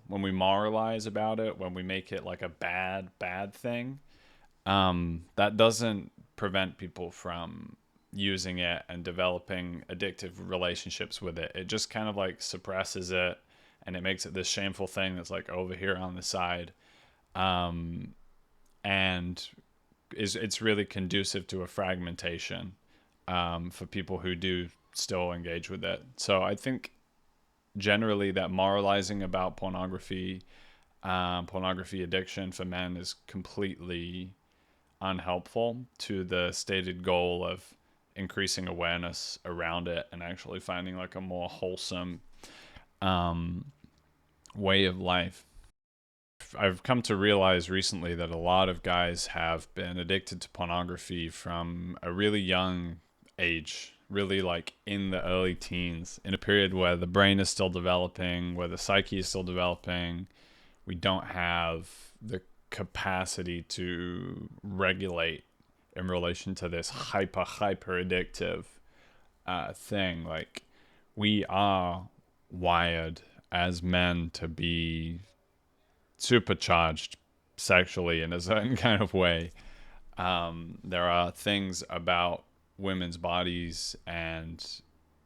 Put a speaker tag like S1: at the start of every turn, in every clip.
S1: when we moralize about it, when we make it like a bad thing, that doesn't prevent people from using it and developing addictive relationships with it. It just kind of like suppresses it, and it makes it this shameful thing that's like over here on the side. Um, and it's really conducive to a fragmentation for people who do still engage with it. So I think generally that moralizing about pornography addiction for men is completely unhelpful to the stated goal of increasing awareness around it and actually finding like a more wholesome um, way of life. I've come to realize recently that a lot of guys have been addicted to pornography from a really young age, really like in the early teens, in a period where the brain is still developing, where the psyche is still developing. We don't have the capacity to regulate in relation to this hyper addictive thing. Like, we are wired as men to be supercharged sexually in a certain kind of way. There are things about women's bodies and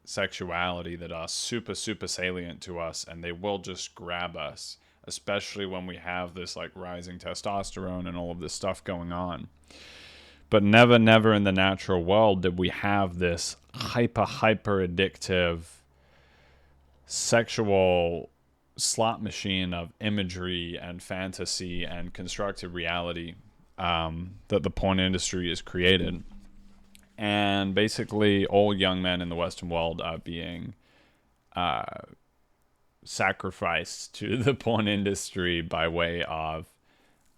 S1: sexuality that are super salient to us, and they will just grab us, especially when we have this like rising testosterone and all of this stuff going on. But never in the natural world did we have this hyper addictive sexual slot machine of imagery and fantasy and constructed reality that the porn industry has created. And basically, all young men in the Western world are being uh, sacrificed to the porn industry by way of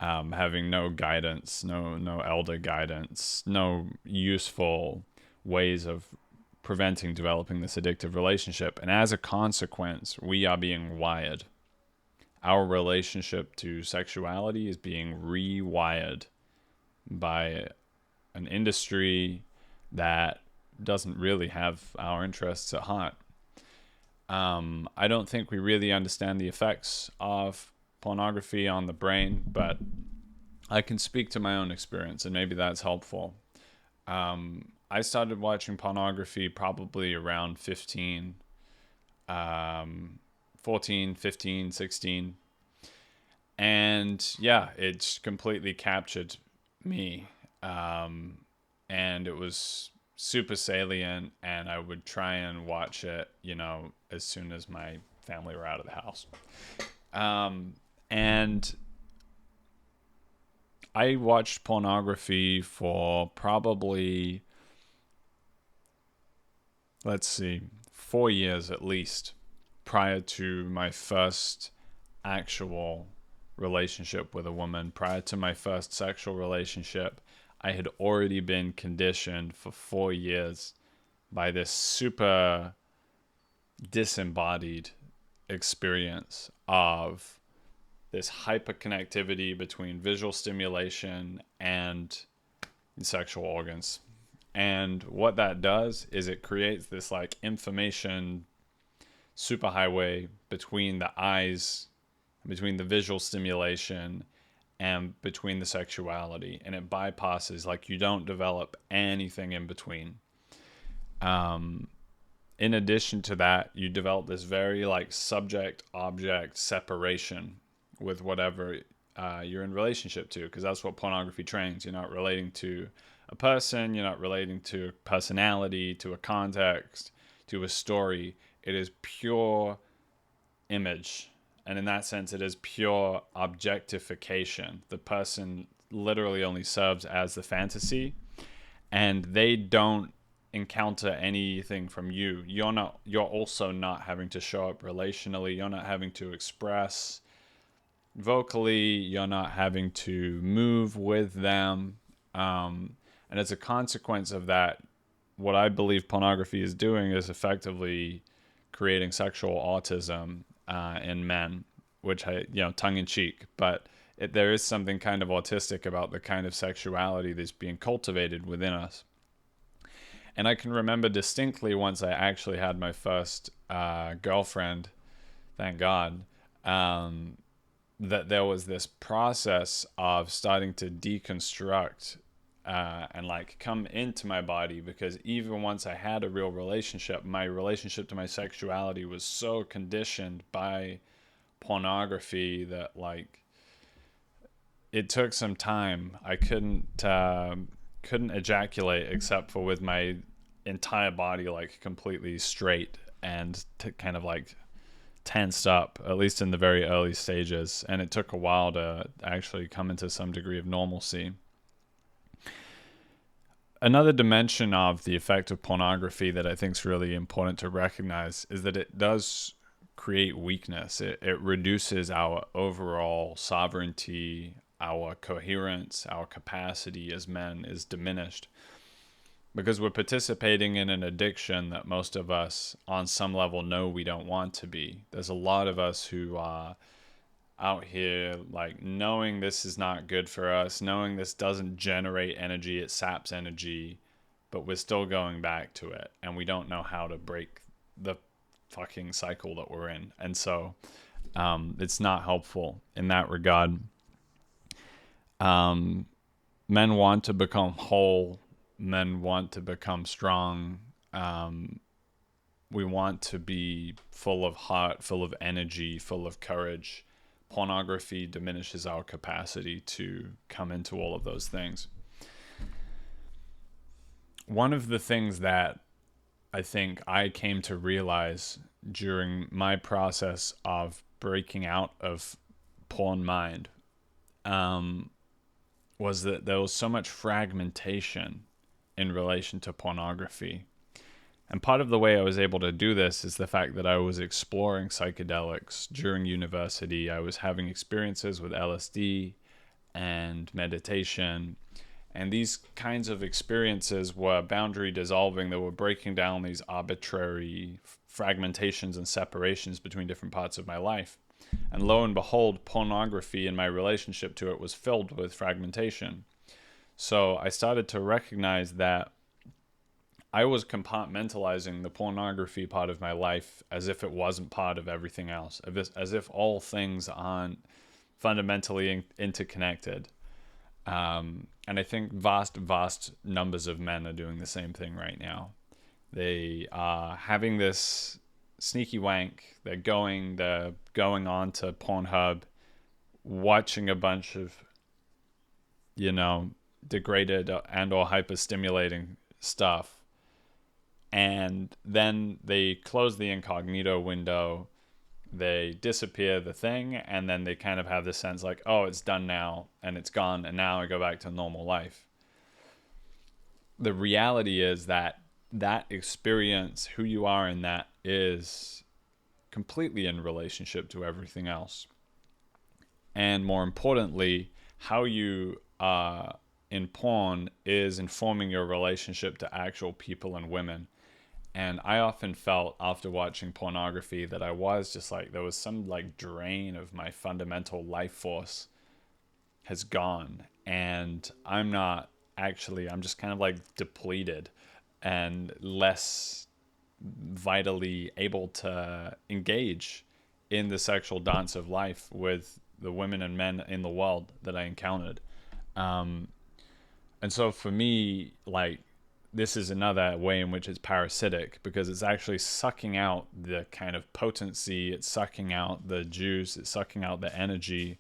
S1: having no guidance, no elder guidance, no useful ways of preventing developing this addictive relationship. And as a consequence, we are being wired. Our relationship to sexuality is being rewired by an industry that doesn't really have our interests at heart. I don't think we really understand the effects of pornography on the brain, but I can speak to my own experience, and maybe that's helpful. I started watching pornography probably around 15, 14, 15, 16. And yeah, it's completely captured me. And it was super salient, and I would try and watch it, as soon as my family were out of the house. And I watched pornography for probably, let's see, 4 years at least prior to my first actual relationship with a woman. Prior to my first sexual relationship, I had already been conditioned for 4 years by this super disembodied experience of this hyperconnectivity between visual stimulation and sexual organs. And what that does is it creates this like information superhighway between the eyes, between the visual stimulation, and between the sexuality. And it bypasses, like, you don't develop anything in between. In addition to that, you develop this very like subject object separation with whatever you're in relationship to, because that's what pornography trains. You're not relating to a person, you're not relating to a personality, to a context, to a story. It is pure image. And in that sense, it is pure objectification. The person literally only serves as the fantasy, and they don't encounter anything from you. You're also not having to show up relationally. You're not having to express vocally. You're not having to move with them. And as a consequence of that, what I believe pornography is doing is effectively creating sexual autism in men, which tongue in cheek, but there is something kind of autistic about the kind of sexuality that's being cultivated within us. And I can remember distinctly once I actually had my first girlfriend, thank God. that there was this process of starting to deconstruct and like come into my body, because even once I had a real relationship, my relationship to my sexuality was so conditioned by pornography that like it took some time. I couldn't ejaculate except for with my entire body like completely straight and kind of like tensed up, at least in the very early stages, and it took a while to actually come into some degree of normalcy. Another dimension of the effect of pornography that I think is really important to recognize is that it does create weakness. It reduces our overall sovereignty, our coherence, our capacity as men is diminished, because we're participating in an addiction that most of us on some level know we don't want to be. There's a lot of us who are out here like knowing this is not good for us, knowing this doesn't generate energy, it saps energy, but we're still going back to it, and we don't know how to break the fucking cycle that we're in. And so it's not helpful in that regard. Men want to become whole. Men want to become strong. We want to be full of heart, full of energy, full of courage. Pornography diminishes our capacity to come into all of those things. One of the things that I think I came to realize during my process of breaking out of porn mind was that there was so much fragmentation in relation to pornography. And part of the way I was able to do this is the fact that I was exploring psychedelics during university. I was having experiences with LSD and meditation. And these kinds of experiences were boundary dissolving. They were breaking down these arbitrary fragmentations and separations between different parts of my life. And lo and behold, pornography and my relationship to it was filled with fragmentation. So I started to recognize that I was compartmentalizing the pornography part of my life as if it wasn't part of everything else, as if all things aren't fundamentally interconnected. And I think vast numbers of men are doing the same thing right now. They are having this sneaky wank. They're going on to Pornhub, watching a bunch of, degraded and or hyper-stimulating stuff. And then they close the incognito window, they disappear the thing, and then they kind of have this sense like, oh, it's done now, and it's gone, and now I go back to normal life. The reality is that experience, who you are in that, is completely in relationship to everything else. And more importantly, how you are in porn is informing your relationship to actual people and women. And I often felt after watching pornography that I was just like, there was some like drain of my fundamental life force has gone. And I'm just kind of like depleted and less vitally able to engage in the sexual dance of life with the women and men in the world that I encountered. And so for me, like, this is another way in which it's parasitic, because it's actually sucking out the kind of potency, it's sucking out the juice, it's sucking out the energy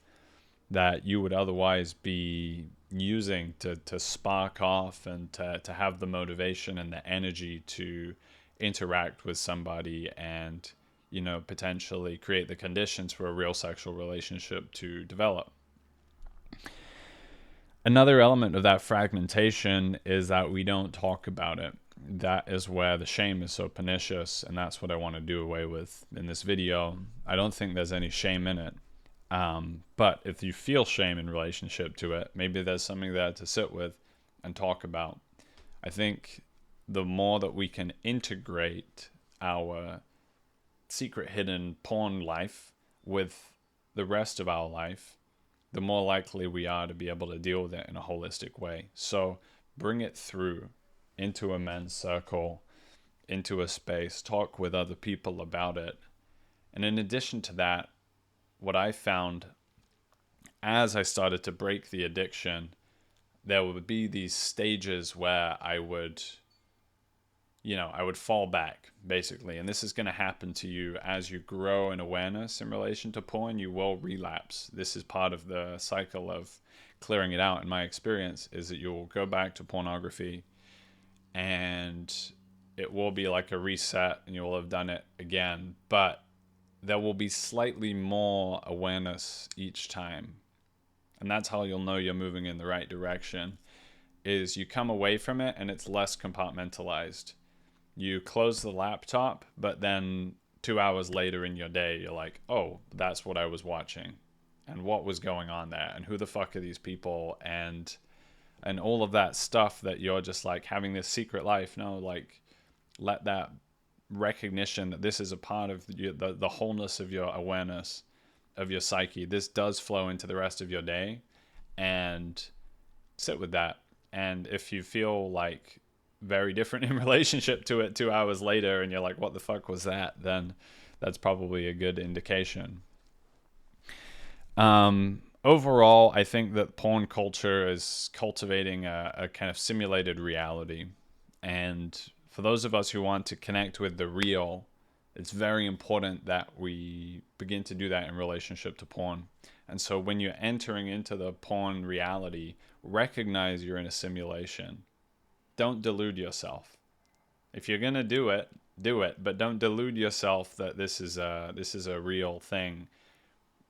S1: that you would otherwise be using to spark off and to have the motivation and the energy to interact with somebody and, potentially create the conditions for a real sexual relationship to develop. Another element of that fragmentation is that we don't talk about it. That is where the shame is so pernicious, and that's what I want to do away with in this video. I don't think there's any shame in it. But if you feel shame in relationship to it, maybe there's something there to sit with and talk about. I think the more that we can integrate our secret hidden porn life with the rest of our life, the more likely we are to be able to deal with it in a holistic way. So bring it through into a men's circle, into a space, talk with other people about it. And in addition to that, what I found as I started to break the addiction, there would be these stages where I would fall back, basically. And this is going to happen to you as you grow in awareness in relation to porn. You will relapse. This is part of the cycle of clearing it out. In my experience, is that you'll go back to pornography and it will be like a reset and you'll have done it again. But there will be slightly more awareness each time. And that's how you'll know you're moving in the right direction, is you come away from it and it's less compartmentalized. You close the laptop, but then 2 hours later in your day, you're like, oh, that's what I was watching. And what was going on there? And who the fuck are these people? And all of that stuff that you're just like having this secret life. No, like, let that recognition that this is a part of the wholeness of your awareness, of your psyche. This does flow into the rest of your day, and sit with that. And if you feel like very different in relationship to it 2 hours later and you're like, what the fuck was that? Then that's probably a good indication. Overall, I think that porn culture is cultivating a kind of simulated reality. And for those of us who want to connect with the real, it's very important that we begin to do that in relationship to porn. And so when you're entering into the porn reality, recognize you're in a simulation. Don't delude yourself. If you're going to do it, but don't delude yourself that this is a real thing.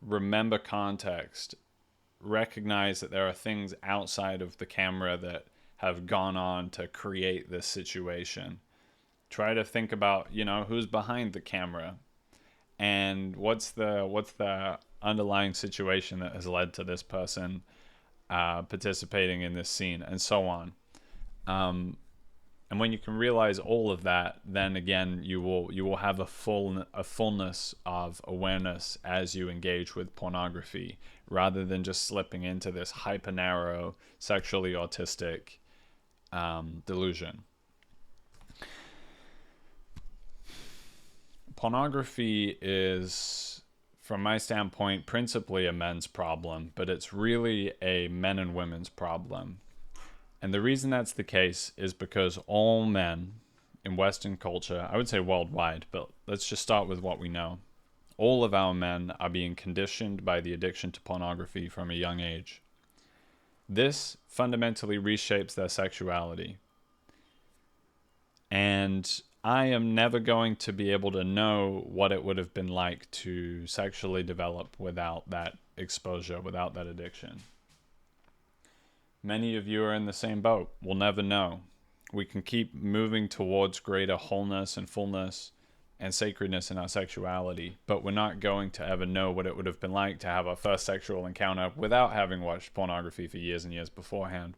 S1: Remember context. Recognize that there are things outside of the camera that have gone on to create this situation. Try to think about, who's behind the camera and what's the underlying situation that has led to this person participating in this scene, and so on. And when you can realize all of that, then again you will have a fullness of awareness as you engage with pornography, rather than just slipping into this hyper narrow, sexually autistic delusion. Pornography is, from my standpoint, principally a men's problem, but it's really a men and women's problem. And the reason that's the case is because all men in Western culture, I would say worldwide, but let's just start with what we know. All of our men are being conditioned by the addiction to pornography from a young age. This fundamentally reshapes their sexuality. And I am never going to be able to know what it would have been like to sexually develop without that exposure, without that addiction. Many of you are in the same boat. We'll never know. We can keep moving towards greater wholeness and fullness and sacredness in our sexuality, but we're not going to ever know what it would have been like to have our first sexual encounter without having watched pornography for years and years beforehand.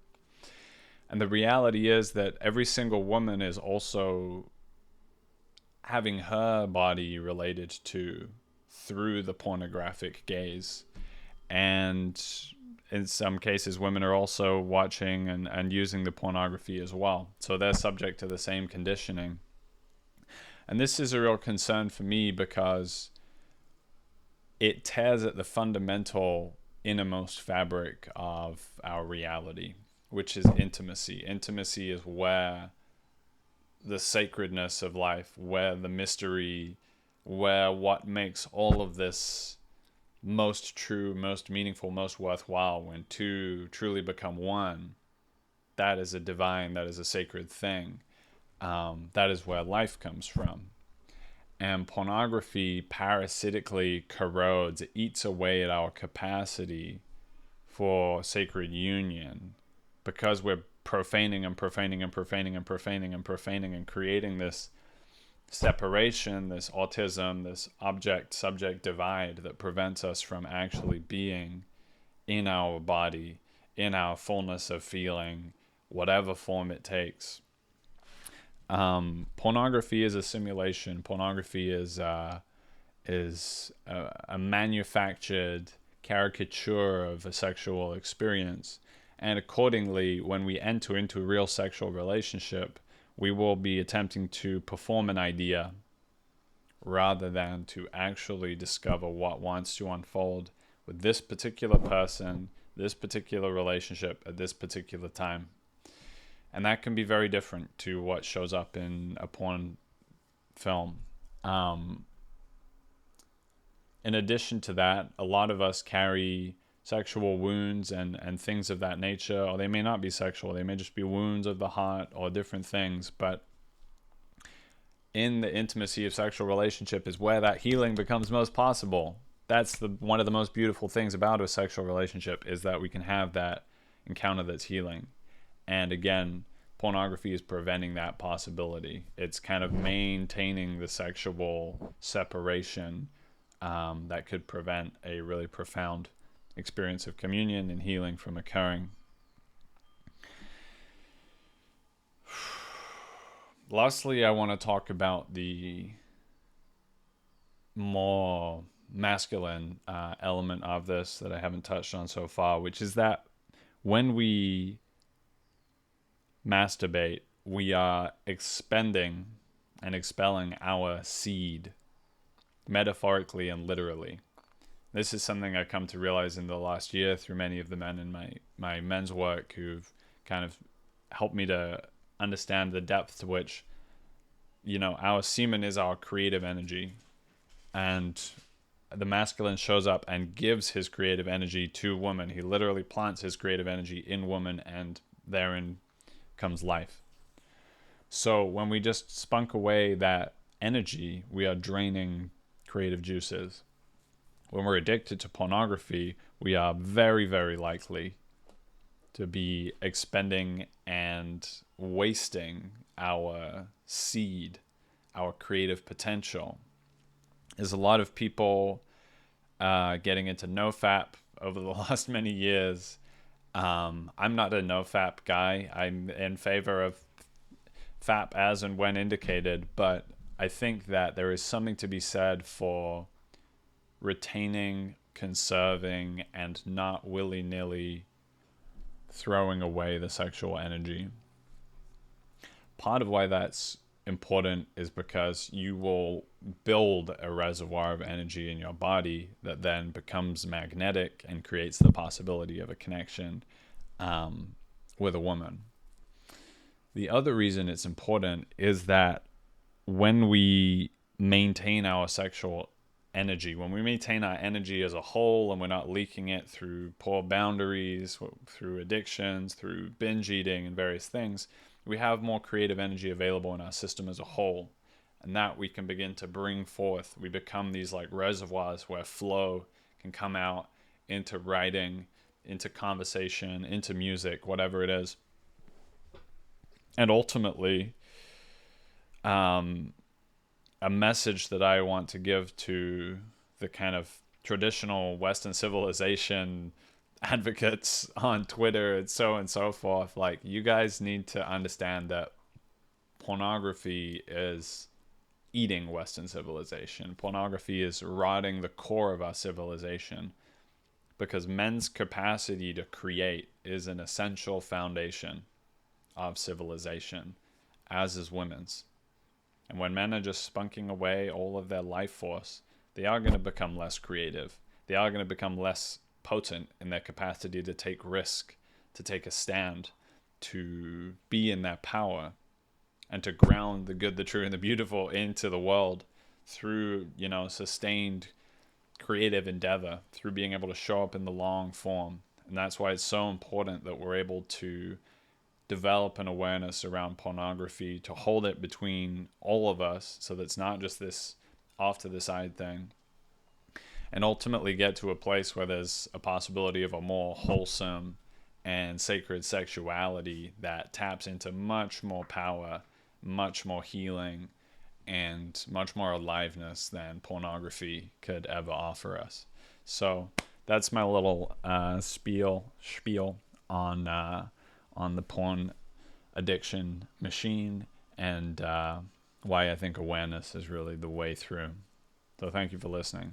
S1: And the reality is that every single woman is also having her body related to through the pornographic gaze. And in some cases, women are also watching and using the pornography as well. So they're subject to the same conditioning. And this is a real concern for me because it tears at the fundamental innermost fabric of our reality, which is intimacy. Intimacy is where the sacredness of life, where the mystery, where what makes all of this most true, most meaningful, most worthwhile, when two truly become one, that is a divine, that is a sacred thing. That is where life comes from. And pornography parasitically corrodes, it eats away at our capacity for sacred union, because we're profaning and profaning and profaning and profaning and profaning and creating this separation, this autism, this object-subject divide that prevents us from actually being in our body, in our fullness of feeling, whatever form it takes. Pornography is a simulation. Pornography is a manufactured caricature of a sexual experience. And accordingly, when we enter into a real sexual relationship, we will be attempting to perform an idea rather than to actually discover what wants to unfold with this particular person, this particular relationship at this particular time. And that can be very different to what shows up in a porn film. In addition to that, a lot of us carry sexual wounds and things of that nature, or they may not be sexual, they may just be wounds of the heart or different things, but in the intimacy of sexual relationship is where that healing becomes most possible. That's one of the most beautiful things about a sexual relationship, is that we can have that encounter that's healing. And again, pornography is preventing that possibility. It's kind of maintaining the sexual separation that could prevent a really profound experience of communion and healing from occurring. Lastly, I want to talk about the more masculine element of this that I haven't touched on so far, which is that when we masturbate, we are expending and expelling our seed, metaphorically and literally. This is something I've come to realize in the last year through many of the men in my men's work who've kind of helped me to understand the depth to which, our semen is our creative energy. And the masculine shows up and gives his creative energy to woman. He literally plants his creative energy in woman, and therein comes life. So when we just spunk away that energy, we are draining creative juices. When we're addicted to pornography, we are very, very likely to be expending and wasting our seed, our creative potential. There's a lot of people getting into nofap over the last many years. I'm not a nofap guy. I'm in favor of FAP as and when indicated, but I think that there is something to be said for retaining, conserving, and not willy-nilly throwing away the sexual energy. Part of why that's important is because you will build a reservoir of energy in your body that then becomes magnetic and creates the possibility of a connection with a woman. The other reason it's important is that when we maintain our sexual energy, when we maintain our energy as a whole and we're not leaking it through poor boundaries, through addictions, through binge eating and various things, we have more creative energy available in our system as a whole. And that we can begin to bring forth. We become these like reservoirs where flow can come out into writing, into conversation, into music, whatever it is. And ultimately, a message that I want to give to the kind of traditional Western civilization advocates on Twitter and so forth, like, you guys need to understand that pornography is eating Western civilization. Pornography is rotting the core of our civilization, because men's capacity to create is an essential foundation of civilization, as is women's. And when men are just spunking away all of their life force, they are going to become less creative. They are going to become less potent in their capacity to take risk, to take a stand, to be in their power, and to ground the good, the true, and the beautiful into the world through, sustained creative endeavor, through being able to show up in the long form. And that's why it's so important that we're able to develop an awareness around pornography, to hold it between all of us so that it's not just this off to the side thing, and ultimately get to a place where there's a possibility of a more wholesome and sacred sexuality that taps into much more power, much more healing, and much more aliveness than pornography could ever offer us. So that's my little spiel on the porn addiction machine, and why I think awareness is really the way through. So thank you for listening.